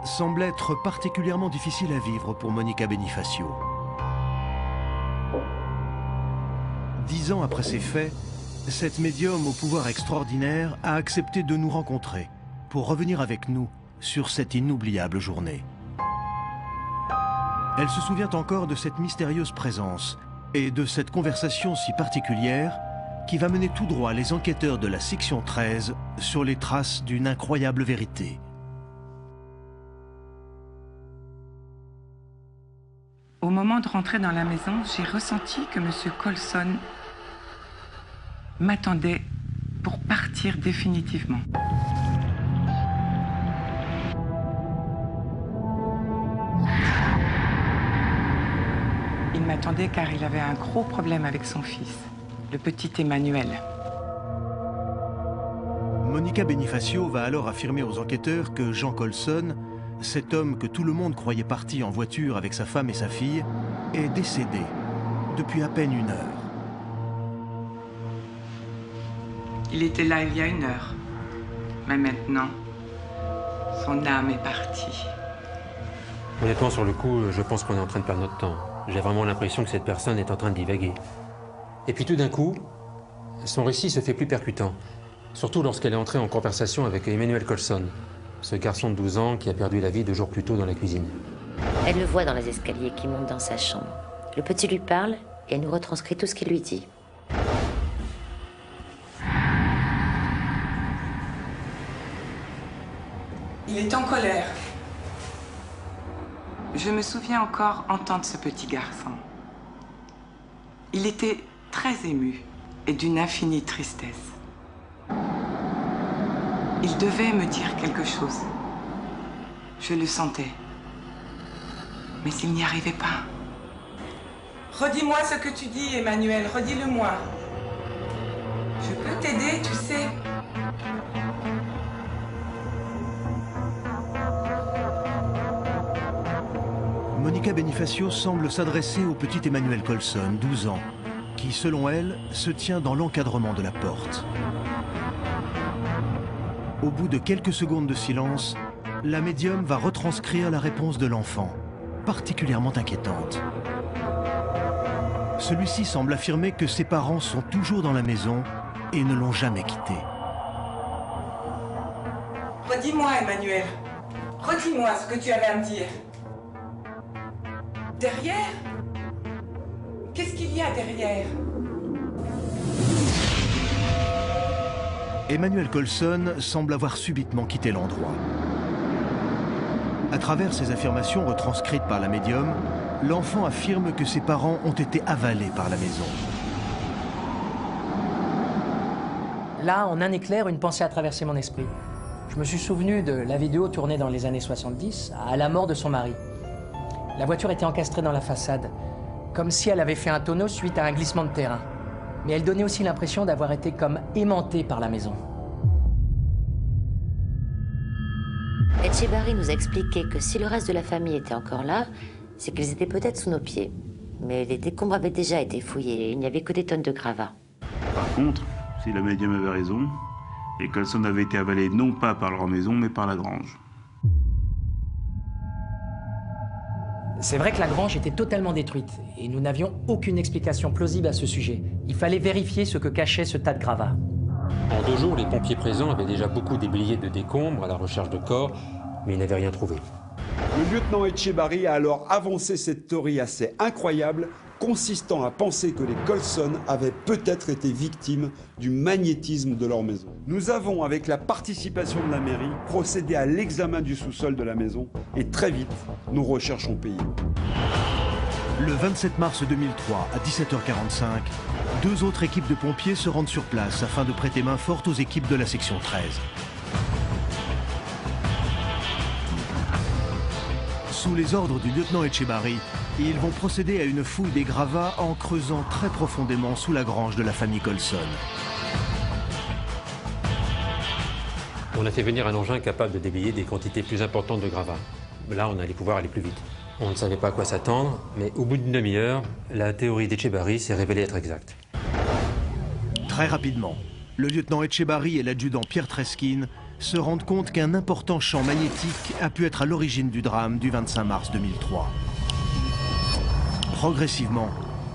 semble être particulièrement difficile à vivre pour Monica Benifacio. 10 ans après ces faits, cette médium au pouvoir extraordinaire a accepté de nous rencontrer pour revenir avec nous sur cette inoubliable journée. Elle se souvient encore de cette mystérieuse présence et de cette conversation si particulière qui va mener tout droit les enquêteurs de la section 13 sur les traces d'une incroyable vérité. Au moment de rentrer dans la maison, j'ai ressenti que M. Colson m'attendait pour partir définitivement. Il m'attendait car il avait un gros problème avec son fils, le petit Emmanuel. Monica Benifacio va alors affirmer aux enquêteurs que Jean Colson, cet homme que tout le monde croyait parti en voiture avec sa femme et sa fille, est décédé depuis à peine 1 heure. Il était là il y a 1 heure. Mais maintenant, son âme est partie. Honnêtement, sur le coup, je pense qu'on est en train de perdre notre temps. J'ai vraiment l'impression que cette personne est en train de divaguer. Et puis tout d'un coup, son récit se fait plus percutant. Surtout lorsqu'elle est entrée en conversation avec Emmanuel Colson. ce garçon de 12 ans qui a perdu la vie 2 jours plus tôt dans la cuisine. Elle le voit dans les escaliers qui montent dans sa chambre. Le petit lui parle et elle nous retranscrit tout ce qu'il lui dit. Il est en colère. Je me souviens encore entendre ce petit garçon. Il était très ému et d'une infinie tristesse. Il devait me dire quelque chose. Je le sentais. Mais il n'y arrivait pas. Redis-moi ce que tu dis, Emmanuel. Redis-le-moi. Je peux t'aider, tu sais. Monica Benifacio semble s'adresser au petit Emmanuel Colson, 12 ans, qui, selon elle, se tient dans l'encadrement de la porte. Au bout de quelques secondes de silence, la médium va retranscrire la réponse de l'enfant, particulièrement inquiétante. Celui-ci semble affirmer que ses parents sont toujours dans la maison et ne l'ont jamais quitté. Redis-moi, Emmanuel. Redis-moi ce que tu avais à me dire. Derrière? Qu'est-ce qu'il y a derrière? Emmanuel Colson semble avoir subitement quitté l'endroit. À travers ces affirmations retranscrites par la médium, l'enfant affirme que ses parents ont été avalés par la maison. Là, en un éclair, une pensée a traversé mon esprit. Je me suis souvenu de la vidéo tournée dans les années 70, à la mort de son mari. La voiture était encastrée dans la façade, comme si elle avait fait un tonneau suite à un glissement de terrain. Mais elle donnait aussi l'impression d'avoir été comme aimantée par la maison. Etchebarri nous a expliqué que si le reste de la famille était encore là, c'est qu'ils étaient peut-être sous nos pieds. Mais les décombres avaient déjà été fouillés et il n'y avait que des tonnes de gravats. Par contre, si la médium avait raison, les Colson avaient été avalés non pas par leur maison, mais par la grange. C'est vrai que la grange était totalement détruite et nous n'avions aucune explication plausible à ce sujet. Il fallait vérifier ce que cachait ce tas de gravats. En 2 jours, les pompiers présents avaient déjà beaucoup déblayé de décombres à la recherche de corps, mais ils n'avaient rien trouvé. Le lieutenant Etchebarri a alors avancé cette théorie assez incroyable, consistant à penser que les Colson avaient peut-être été victimes du magnétisme de leur maison. Nous avons, avec la participation de la mairie, procédé à l'examen du sous-sol de la maison et très vite, nos recherches ont payé. Le 27 mars 2003, à 17h45, 2 autres équipes de pompiers se rendent sur place afin de prêter main forte aux équipes de la section 13. Sous les ordres du lieutenant Etchebarri, ils vont procéder à une fouille des gravats en creusant très profondément sous la grange de la famille Colson. On a fait venir un engin capable de déblayer des quantités plus importantes de gravats. Là, on allait pouvoir aller plus vite. On ne savait pas à quoi s'attendre, mais au bout d'une demi-heure, la théorie d'Etchebarri s'est révélée être exacte. Très rapidement, le lieutenant Etchebarri et l'adjudant Pierre Treskin se rendent compte qu'un important champ magnétique a pu être à l'origine du drame du 25 mars 2003. Progressivement,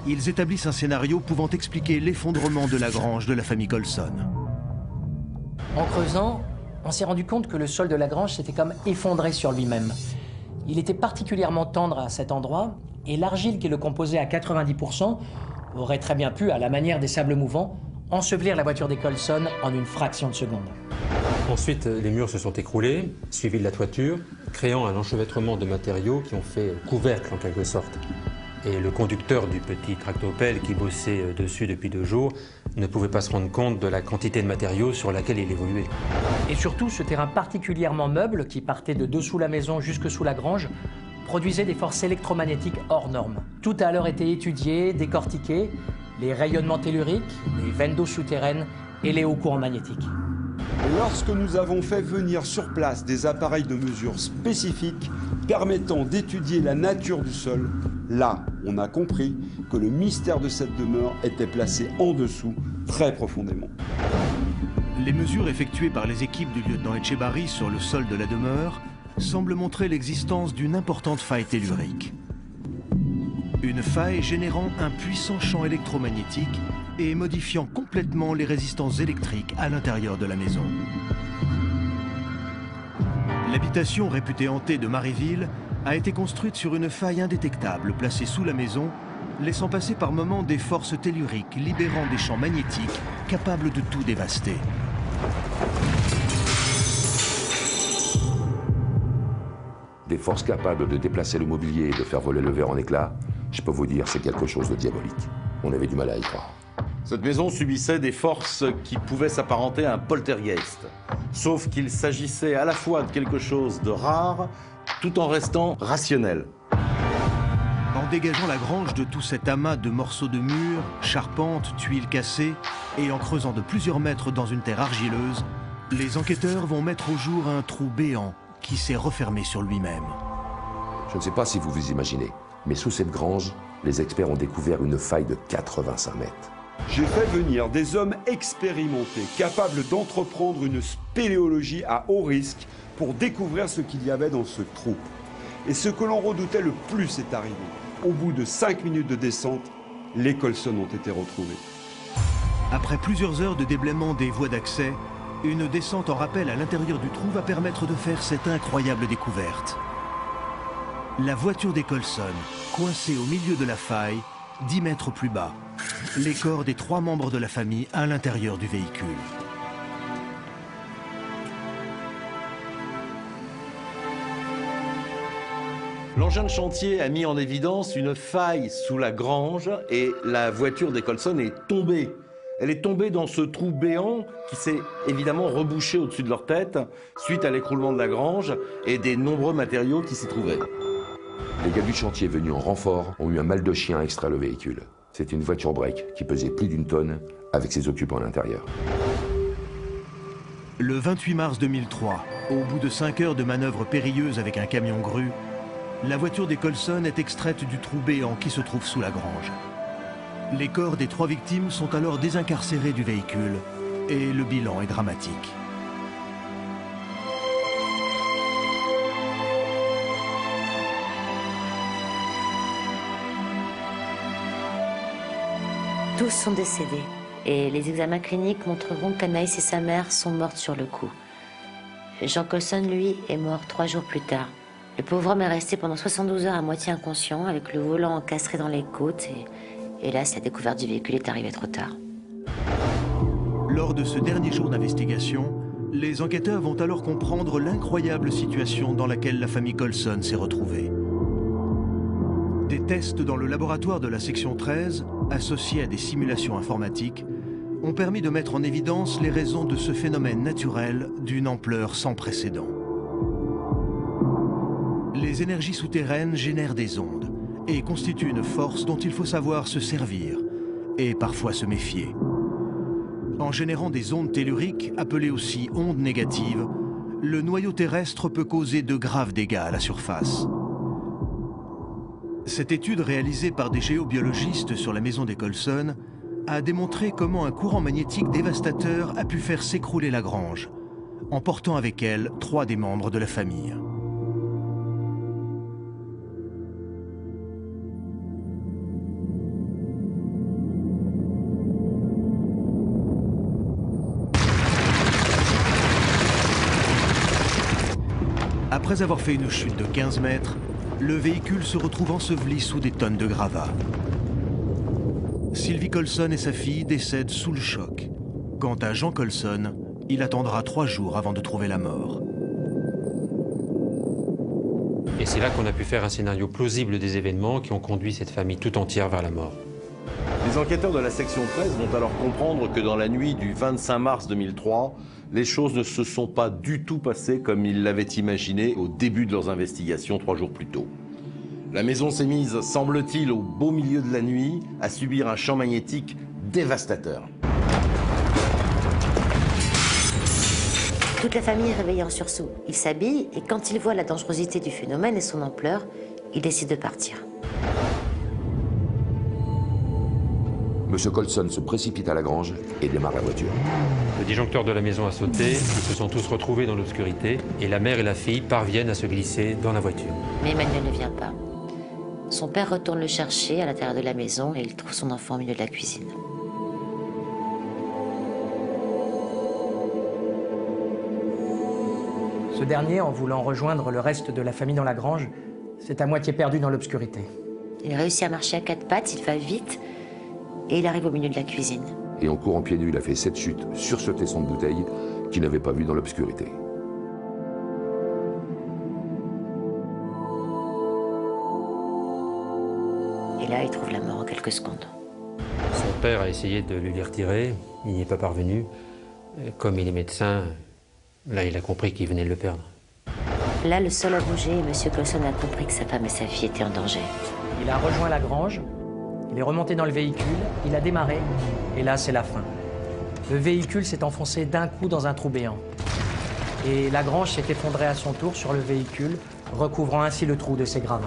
ils établissent un scénario pouvant expliquer l'effondrement de la grange de la famille Colson. En creusant, on s'est rendu compte que le sol de la grange s'était comme effondré sur lui-même. Il était particulièrement tendre à cet endroit et l'argile qui le composait à 90% aurait très bien pu, à la manière des sables mouvants, ensevelir la voiture des Colson en une fraction de seconde. Ensuite, les murs se sont écroulés, suivis de la toiture, créant un enchevêtrement de matériaux qui ont fait couvercle en quelque sorte. Et le conducteur du petit tractopelle qui bossait dessus depuis 2 jours ne pouvait pas se rendre compte de la quantité de matériaux sur laquelle il évoluait. Et surtout, ce terrain particulièrement meuble, qui partait de dessous la maison jusque sous la grange, produisait des forces électromagnétiques hors normes. Tout a alors été étudié, décortiqué, les rayonnements telluriques, les veines d'eau souterraines et les hauts courants magnétiques. Et lorsque nous avons fait venir sur place des appareils de mesure spécifiques permettant d'étudier la nature du sol, là, on a compris que le mystère de cette demeure était placé en dessous, très profondément. Les mesures effectuées par les équipes du lieutenant Etchebarri sur le sol de la demeure semblent montrer l'existence d'une importante faille tellurique. Une faille générant un puissant champ électromagnétique et modifiant complètement les résistances électriques à l'intérieur de la maison. L'habitation réputée hantée de Maryville a été construite sur une faille indétectable placée sous la maison, laissant passer par moments des forces telluriques libérant des champs magnétiques capables de tout dévaster. Des forces capables de déplacer le mobilier et de faire voler le verre en éclats, je peux vous dire, c'est quelque chose de diabolique. On avait du mal à y croire. Cette maison subissait des forces qui pouvaient s'apparenter à un poltergeist. Sauf qu'il s'agissait à la fois de quelque chose de rare, tout en restant rationnel. En dégageant la grange de tout cet amas de morceaux de murs, charpentes, tuiles cassées, et en creusant de plusieurs mètres dans une terre argileuse, les enquêteurs vont mettre au jour un trou béant qui s'est refermé sur lui-même. Je ne sais pas si vous vous imaginez, mais sous cette grange, les experts ont découvert une faille de 85 mètres. J'ai fait venir des hommes expérimentés, capables d'entreprendre une spéléologie à haut risque pour découvrir ce qu'il y avait dans ce trou. Et ce que l'on redoutait le plus est arrivé. Au bout de 5 minutes de descente, les Colson ont été retrouvés. Après plusieurs heures de déblaiement des voies d'accès, une descente en rappel à l'intérieur du trou va permettre de faire cette incroyable découverte. La voiture des Colson, coincée au milieu de la faille, 10 mètres plus bas. Les corps des 3 membres de la famille à l'intérieur du véhicule. L'engin de chantier a mis en évidence une faille sous la grange et la voiture des Colson est tombée. Elle est tombée dans ce trou béant qui s'est évidemment rebouché au-dessus de leur tête suite à l'écroulement de la grange et des nombreux matériaux qui s'y trouvaient. Les gars du chantier venus en renfort ont eu un mal de chien à extraire le véhicule. C'est une voiture break qui pesait plus d'1 tonne avec ses occupants à l'intérieur. Le 28 mars 2003, au bout de 5 heures de manœuvres périlleuses avec un camion grue, la voiture des Colson est extraite du trou béant qui se trouve sous la grange. Les corps des 3 victimes sont alors désincarcérés du véhicule et le bilan est dramatique. Tous sont décédés et les examens cliniques montreront qu'Anaïs et sa mère sont mortes sur le coup. Jean Colson, lui, est mort 3 jours plus tard. Le pauvre homme est resté pendant 72 heures à moitié inconscient, avec le volant encastré dans les côtes et hélas, la découverte du véhicule est arrivée trop tard. Lors de ce dernier jour d'investigation, les enquêteurs vont alors comprendre l'incroyable situation dans laquelle la famille Colson s'est retrouvée. Des tests dans le laboratoire de la section 13, associés à des simulations informatiques, ont permis de mettre en évidence les raisons de ce phénomène naturel d'une ampleur sans précédent. Les énergies souterraines génèrent des ondes et constituent une force dont il faut savoir se servir et parfois se méfier. En générant des ondes telluriques, appelées aussi ondes négatives, le noyau terrestre peut causer de graves dégâts à la surface. Cette étude réalisée par des géobiologistes sur la maison des Colson a démontré comment un courant magnétique dévastateur a pu faire s'écrouler la grange, emportant avec elle 3 des membres de la famille. Après avoir fait une chute de 15 mètres, le véhicule se retrouve enseveli sous des tonnes de gravats. Sylvie Colson et sa fille décèdent sous le choc. Quant à Jean Colson, il attendra 3 jours avant de trouver la mort. Et c'est là qu'on a pu faire un scénario plausible des événements qui ont conduit cette famille tout entière vers la mort. Les enquêteurs de la section 13 vont alors comprendre que dans la nuit du 25 mars 2003, les choses ne se sont pas du tout passées comme ils l'avaient imaginé au début de leurs investigations 3 jours plus tôt. La maison s'est mise, semble-t-il, au beau milieu de la nuit, à subir un champ magnétique dévastateur. Toute la famille est réveillée en sursaut. Ils s'habillent et quand ils voient la dangerosité du phénomène et son ampleur, ils décident de partir. Monsieur Colson se précipite à la grange et démarre la voiture. Le disjoncteur de la maison a sauté, ils se sont tous retrouvés dans l'obscurité et la mère et la fille parviennent à se glisser dans la voiture. Mais Emmanuel ne vient pas. Son père retourne le chercher à l'intérieur de la maison et il trouve son enfant au milieu de la cuisine. Ce dernier, en voulant rejoindre le reste de la famille dans la grange, s'est à moitié perdu dans l'obscurité. Il réussit à marcher à 4 pattes, il va vite, et il arrive au milieu de la cuisine. Et en courant pieds nus, il a fait 7 chutes sur ce tesson de bouteille qu'il n'avait pas vu dans l'obscurité. Et là, il trouve la mort en quelques secondes. Son père a essayé de lui les retirer, il n'y est pas parvenu. Comme il est médecin, là il a compris qu'il venait de le perdre. Là, le sol a bougé et M. Colson a compris que sa femme et sa fille étaient en danger. Il a rejoint la grange, il est remonté dans le véhicule, il a démarré, et là c'est la fin. Le véhicule s'est enfoncé d'un coup dans un trou béant. Et la grange s'est effondrée à son tour sur le véhicule, recouvrant ainsi le trou de ses gravats.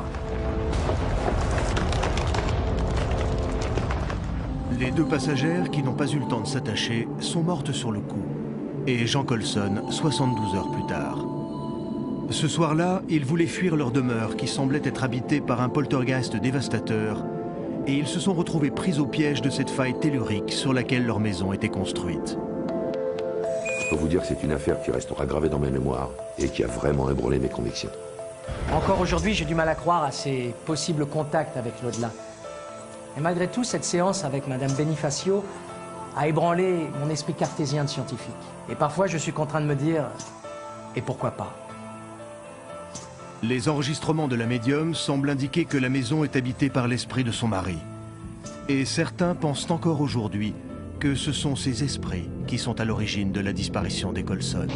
Les 2 passagères qui n'ont pas eu le temps de s'attacher sont mortes sur le coup. Et Jean Colson, 72 heures plus tard. Ce soir-là, ils voulaient fuir leur demeure qui semblait être habitée par un poltergeist dévastateur. Et ils se sont retrouvés pris au piège de cette faille tellurique sur laquelle leur maison était construite. Je peux vous dire que c'est une affaire qui restera gravée dans mes mémoires et qui a vraiment ébranlé mes convictions. Encore aujourd'hui, j'ai du mal à croire à ces possibles contacts avec l'au-delà. Et malgré tout, cette séance avec Madame Benifacio a ébranlé mon esprit cartésien de scientifique. Et parfois, je suis contraint de me dire, et pourquoi pas? Les enregistrements de la médium semblent indiquer que la maison est habitée par l'esprit de son mari. Et certains pensent encore aujourd'hui que ce sont ces esprits qui sont à l'origine de la disparition des Colson.